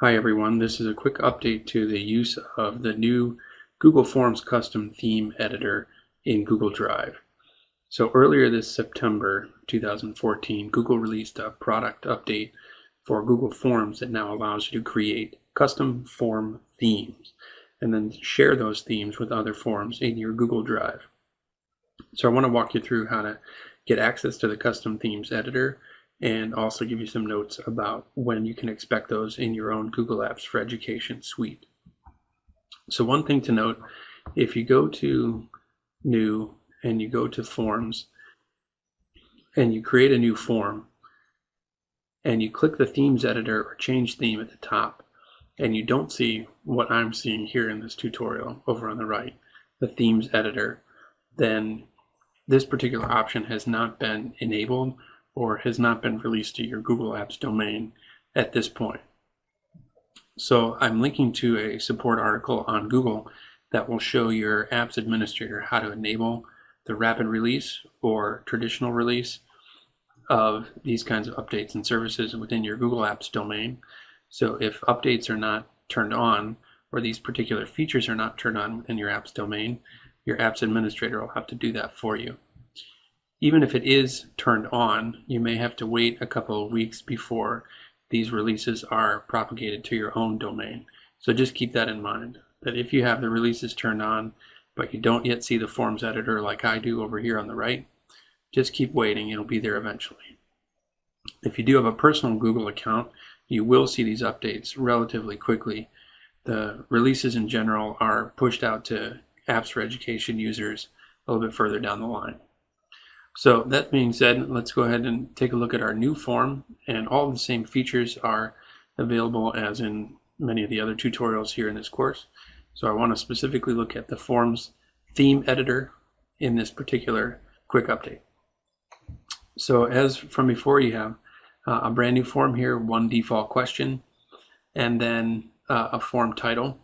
Hi everyone, this is a quick update to the use of the new Google Forms custom theme editor in Google Drive. So earlier this September 2014, Google released a product update for Google Forms that now allows you to create custom form themes and then share those themes with other forms in your Google Drive. So I want to walk you through how to get access to the custom themes editor and also give you some notes about when you can expect those in your own Google Apps for Education suite. So one thing to note, if you go to New and you go to Forms and you create a new form and you click the Themes editor or Change Theme at the top and you don't see what I'm seeing here in this tutorial over on the right, the Themes editor, then this particular option has not been enabled or has not been released to your Google Apps domain at this point. So I'm linking to a support article on Google that will show your apps administrator how to enable the rapid release or traditional release of these kinds of updates and services within your Google Apps domain. So if updates are not turned on or these particular features are not turned on within your apps domain, your apps administrator will have to do that for you. Even if it is turned on, you may have to wait a couple of weeks before these releases are propagated to your own domain. So just keep that in mind, that if you have the releases turned on, but you don't yet see the Forms editor like I do over here on the right, just keep waiting, it'll be there eventually. If you do have a personal Google account, you will see these updates relatively quickly. The releases in general are pushed out to Apps for Education users a little bit further down the line. So that being said, let's go ahead and take a look at our new form, and all the same features are available as in many of the other tutorials here in this course. So I want to specifically look at the Forms theme editor in this particular quick update. So as from before, you have a brand new form here, one default question, and then a form title.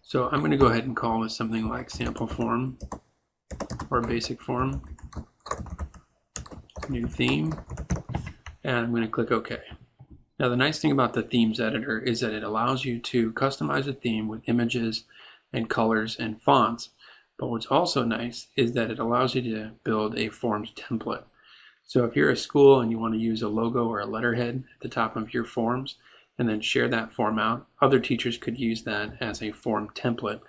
So I'm going to go ahead and call this something like sample form or basic form. New theme, and I'm going to click OK. Now the nice thing about the themes editor is that it allows you to customize a theme with images and colors and fonts, but what's also nice is that it allows you to build a forms template. So if you're a school and you want to use a logo or a letterhead at the top of your forms and then share that form out, other teachers could use that as a form template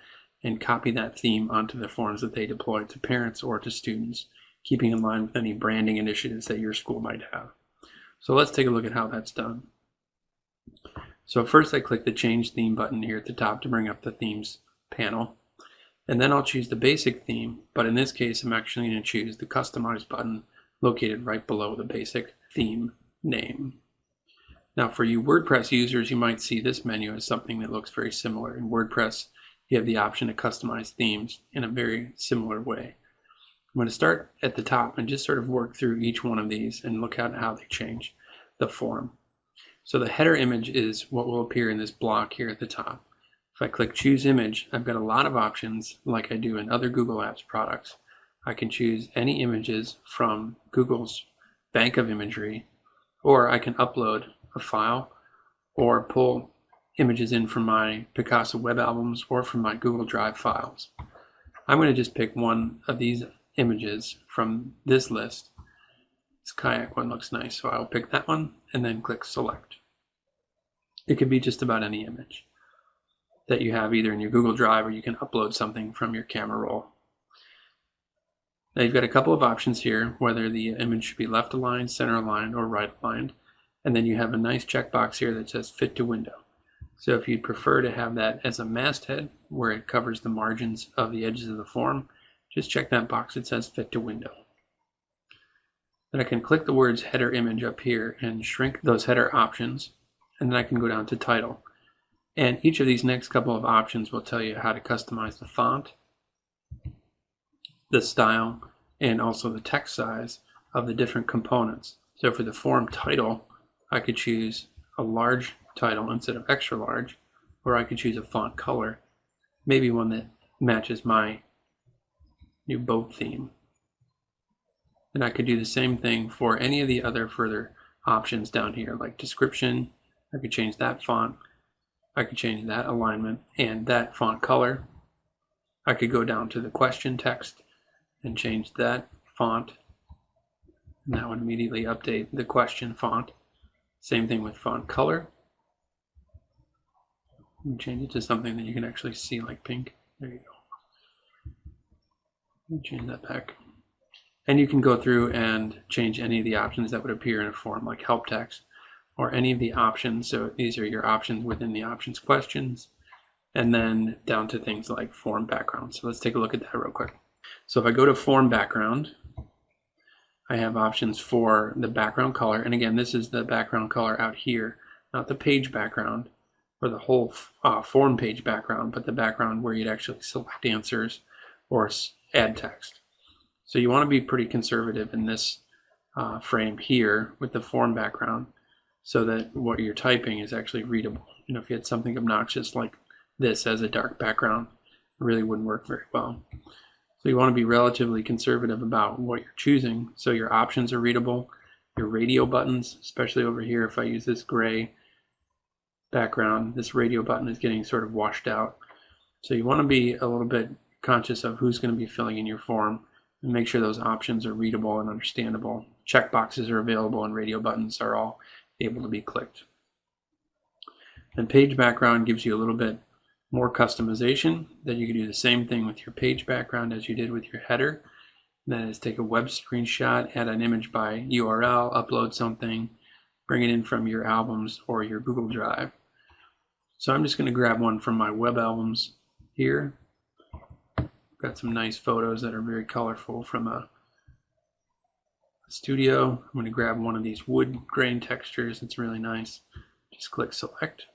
and copy that theme onto the forms that they deploy to parents or to students, keeping in line with any branding initiatives that your school might have. So let's take a look at how that's done. So first I click the Change Theme button here at the top to bring up the Themes panel. And then I'll choose the basic theme, but in this case I'm actually going to choose the Customize button located right below the basic theme name. Now for you WordPress users, you might see this menu as something that looks very similar. In WordPress, you have the option to customize themes in a very similar way. I'm going to start at the top and just sort of work through each one of these and look at how they change the form. So the header image is what will appear in this block here at the top. If I click Choose Image, I've got a lot of options like I do in other Google Apps products. I can choose any images from Google's bank of imagery, or I can upload a file or pull images in from my Picasso web albums or from my Google Drive files. I'm going to just pick one of these images from this list. This kayak one looks nice, so I'll pick that one and then click Select. It could be just about any image that you have either in your Google Drive or you can upload something from your camera roll. Now you've got a couple of options here, whether the image should be left aligned, center aligned, or right aligned, and then you have a nice checkbox here that says Fit to Window. So if you'd prefer to have that as a masthead where it covers the margins of the edges of the form, just check that box that says Fit to Window. Then I can click the words header image up here and shrink those header options, and then I can go down to title. And each of these next couple of options will tell you how to customize the font, the style, and also the text size of the different components. So for the form title, I could choose a large title instead of extra large, or I could choose a font color, maybe one that matches my new boat theme. And I could do the same thing for any of the other further options down here, like description. I could change that font. I could change that alignment and that font color. I could go down to the question text and change that font, and that would immediately update the question font. Same thing with font color. And change it to something that you can actually see, like pink. There you go. Change that back. And you can go through and change any of the options that would appear in a form, like help text, or any of the options. So these are your options within the options questions, and then down to things like form background. So let's take a look at that real quick. So if I go to form background, I have options for the background color. And again, this is the background color out here, not the page background or the whole form page background, but the background where you'd actually select answers or add text. So you want to be pretty conservative in this frame here with the form background so that what you're typing is actually readable. You know, if you had something obnoxious like this as a dark background, it really wouldn't work very well. So you want to be relatively conservative about what you're choosing so your options are readable. Your radio buttons, especially over here, if I use this gray background, this radio button is getting sort of washed out. So you want to be a little bit conscious of who's going to be filling in your form and make sure those options are readable and understandable. Checkboxes are available and radio buttons are all able to be clicked. And page background gives you a little bit more customization, that you can do the same thing with your page background as you did with your header. That is, take a web screenshot, add an image by URL, upload something, bring it in from your albums or your Google Drive. So I'm just going to grab one from my web albums here. Got some nice photos that are very colorful from a studio. I'm going to grab one of these wood grain textures. It's really nice. Just click select.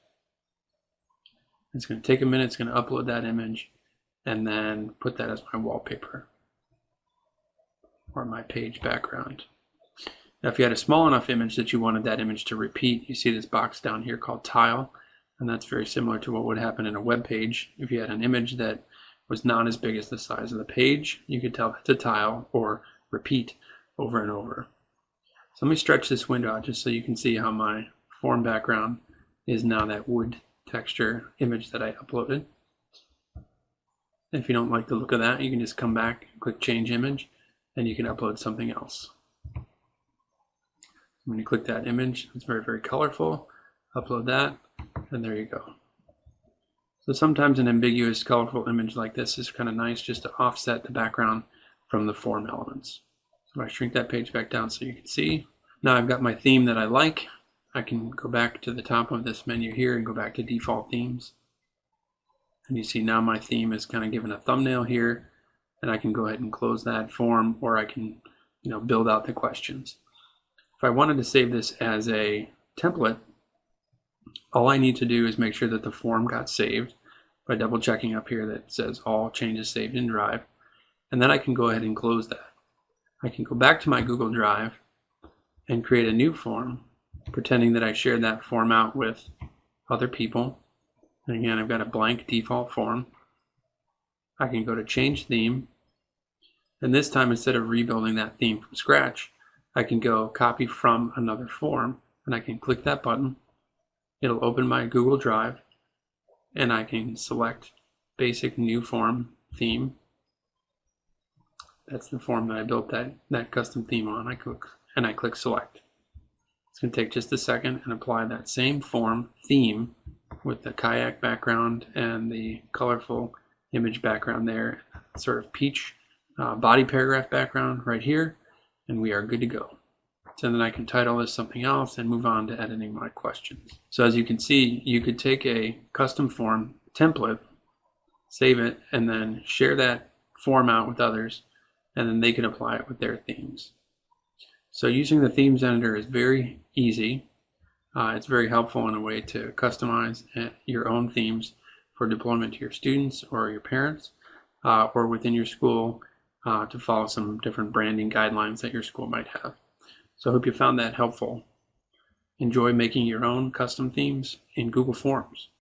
It's going to take a minute. It's going to upload that image and then put that as my wallpaper or my page background. Now, if you had a small enough image that you wanted that image to repeat, you see this box down here called tile, and that's very similar to what would happen in a web page. If you had an image that was not as big as the size of the page, you could tell that's a tile or repeat over and over. So let me stretch this window out just so you can see how my form background is now that wood texture image that I uploaded. If you don't like the look of that, you can just come back, click change image, and you can upload something else. When you click that image, it's very, very colorful. Upload that, and there you go. So sometimes an ambiguous, colorful image like this is kind of nice just to offset the background from the form elements. So I shrink that page back down so you can see. Now I've got my theme that I like. I can go back to the top of this menu here and go back to default themes. And you see now my theme is kind of given a thumbnail here, and I can go ahead and close that form, or I can, build out the questions. If I wanted to save this as a template, all I need to do is make sure that the form got saved by double checking up here that says all changes saved in Drive, and then I can go ahead and close that. I can go back to my Google Drive and create a new form, pretending that I shared that form out with other people. And again, I've got a blank default form. I can go to change theme, and this time instead of rebuilding that theme from scratch, I can go copy from another form, and I can click that button. It'll open my Google Drive, and I can select basic new form theme. That's the form that I built that custom theme on. I click select. It's going to take just a second and apply that same form theme with the kayak background and the colorful image background there, sort of peach body paragraph background right here, and we are good to go. So then I can title this something else and move on to editing my questions. So as you can see, you could take a custom form template, save it, and then share that form out with others, and then they can apply it with their themes. So using the themes editor is very easy. It's very helpful in a way to customize your own themes for deployment to your students or your parents, or within your school to follow some different branding guidelines that your school might have. So I hope you found that helpful. Enjoy making your own custom themes in Google Forms.